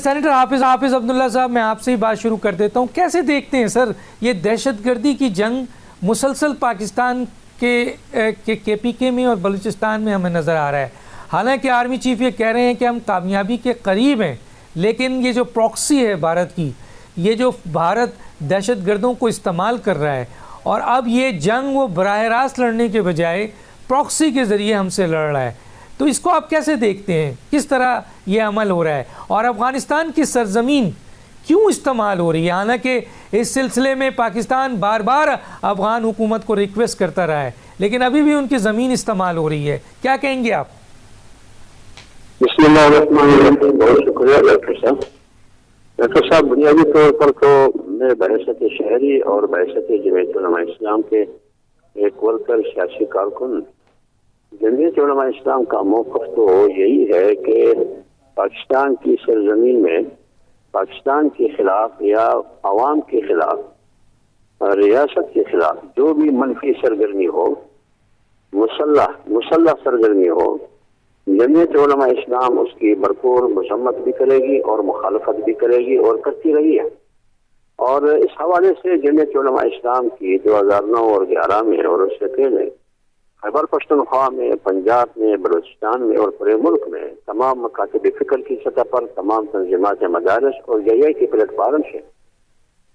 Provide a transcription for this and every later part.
Senator حافظ عبداللہ صاحب، میں آپ سے ہی بات شروع کر دیتا ہوں. کیسے دیکھتے ہیں سر یہ دہشت گردی کی جنگ مسلسل پاکستان کے پی کے میں اور بلوچستان میں ہمیں نظر آ رہا ہے؟ حالانکہ آرمی چیف یہ کہہ رہے ہیں کہ ہم کامیابی کے قریب ہیں، لیکن یہ جو پراکسی ہے بھارت کی، یہ جو بھارت دہشت گردوں کو استعمال کر رہا ہے، اور اب یہ جنگ وہ براہ راست لڑنے کے بجائے پراکسی کے ذریعے ہم سے لڑ رہا ہے، تو اس کو آپ کیسے دیکھتے ہیں؟ کس طرح یہ عمل ہو رہا ہے؟ اور افغانستان کی سرزمین کیوں استعمال ہو رہی ہے؟ حالانکہ اس سلسلے میں پاکستان بار بار افغان حکومت کو ریکویسٹ کرتا رہا ہے، لیکن ابھی بھی ان کی زمین استعمال ہو رہی ہے. کیا کہیں گے آپ؟ بسم اللہ الرحمن الرحیم. بہت شکریہ ڈاکٹر صاحب. بنیادی طور پر تو میں بحثت شہری اور بحثت جمعیت علماء اسلام کے ایک ورکر سیاسی کارکن، جمعیت علماء اسلام کا موقف تو یہی ہے کہ پاکستان کی سرزمین میں پاکستان کے خلاف یا عوام کے خلاف، ریاست کے خلاف جو بھی منفی سرگرمی ہو، مسلح سرگرمی ہو، جمعیت علماء اسلام اس کی بھرپور مذمت بھی کرے گی اور مخالفت بھی کرے گی اور کرتی رہی ہے. اور اس حوالے سے جمعیت علماء اسلام کی 2009 اور 2011 میں اور اس سے پہلے خیبر پختونخوا میں، پنجاب میں، بلوچستان میں اور پورے ملک میں تمام مکاتب فکر کی سطح پر، تمام تنظیمات مدارس اور جیائی کے پلیٹ فارم سے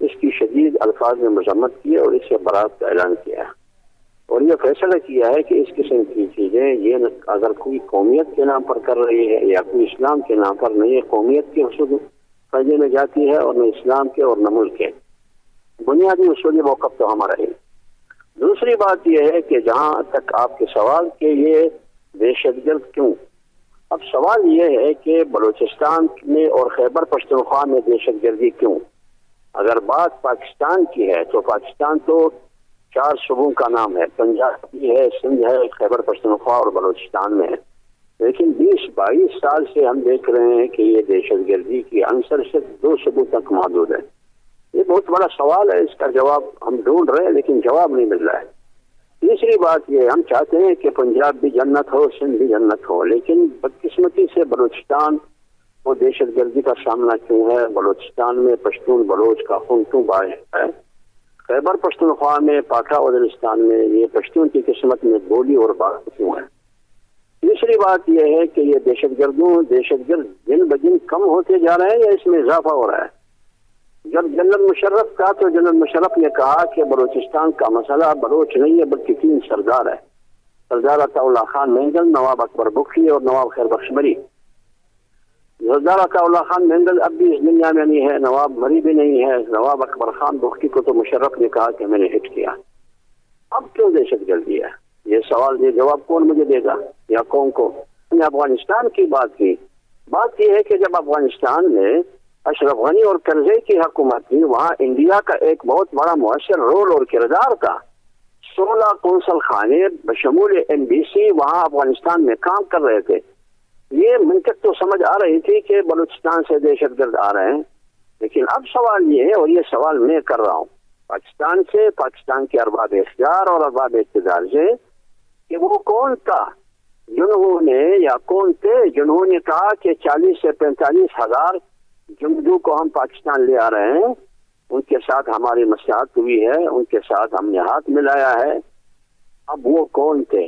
اس کی شدید الفاظ میں مذمت کی اور اس سے برات کا اعلان کیا ہے، اور یہ فیصلہ کیا ہے کہ اس قسم کی چیزیں یہ اگر کوئی قومیت کے نام پر کر رہی ہے یا کوئی اسلام کے نام پر، نہ یہ قومیت کے حصول فائدے میں جاتی ہے اور نہ اسلام کے اور نہ ملک کے. بنیادی اصولی موقف تو ہمارا ہے. دوسری بات یہ ہے کہ جہاں تک آپ کے سوال کہ یہ دہشت گرد کیوں، اب سوال یہ ہے کہ بلوچستان میں اور خیبر پختونخوا میں دہشت گردی کیوں؟ اگر بات پاکستان کی ہے تو پاکستان تو 4 صوبوں کا نام ہے، پنجاب بھی ہے، سندھ ہے، خیبر پختونخوا اور بلوچستان میں ہے. لیکن 20-22 سال سے ہم دیکھ رہے ہیں کہ یہ دہشت گردی کی عنصر صرف 2 صوبوں تک محدود ہے. یہ بہت بڑا سوال ہے، اس کا جواب ہم ڈھونڈ رہے ہیں لیکن جواب نہیں مل رہا ہے. تیسری بات یہ، ہم چاہتے ہیں کہ پنجاب بھی جنت ہو، سندھ بھی جنت ہو، لیکن بدقسمتی سے بلوچستان کو دہشت گردی کا سامنا کیوں ہے؟ بلوچستان میں پشتون بلوچ کا خون کیوں باہر ہے؟ خیبر پختونخوا میں، پاکا وزیرستان میں یہ پشتون کی قسمت میں بولی اور بات کیوں ہے؟ تیسری بات یہ ہے کہ یہ دہشت گرد دن بدن کم ہوتے جا رہے ہیں یا اس میں اضافہ ہو رہا ہے؟ جب جنرل مشرف کا تو جنرل مشرف نے کہا کہ بلوچستان کا مسئلہ بلوچ نہیں ہے بلکہ 3 سردار ہے، سردار عطا اللہ خان مینگل، نواب اکبر بکھی اور نواب خیر بخش مری. سردار عطا اللہ خان مینگل اب بھی اس دنیا میں نہیں ہے، نواب مری بھی نہیں ہے، نواب اکبر خان بکھی کو تو مشرف نے کہا کہ میں نے ہٹ کیا. اب کیوں دہشت گردی ہے؟ یہ سوال، یہ جواب کون مجھے دے گا یا کون کو؟ افغانستان کی بات کی، بات یہ ہے کہ جب افغانستان میں اشرف غنی اور کرزئی کی حکومت تھی، وہاں انڈیا کا ایک بہت بڑا مؤثر رول اور کردار تھا. 16 قونصل خانے بشمول NBC وہاں افغانستان میں کام کر رہے تھے. یہ منطق تو سمجھ آ رہی تھی کہ بلوچستان سے دہشت گرد آ رہے ہیں، لیکن اب سوال یہ ہے، اور یہ سوال میں کر رہا ہوں پاکستان سے، پاکستان کے ارباب اختیار اور ارباب اقتدار سے، کہ وہ کون تھا جنہوں نے یا کون تھے جنہوں نے کہا کہ 40 سے 45 ہزار جنگجو کو ہم پاکستان لے آ رہے ہیں، ان کے ساتھ ہماری مصلحت ہوئی ہے، ان کے ساتھ ہم نے ہاتھ ملایا ہے. اب وہ کون تھے؟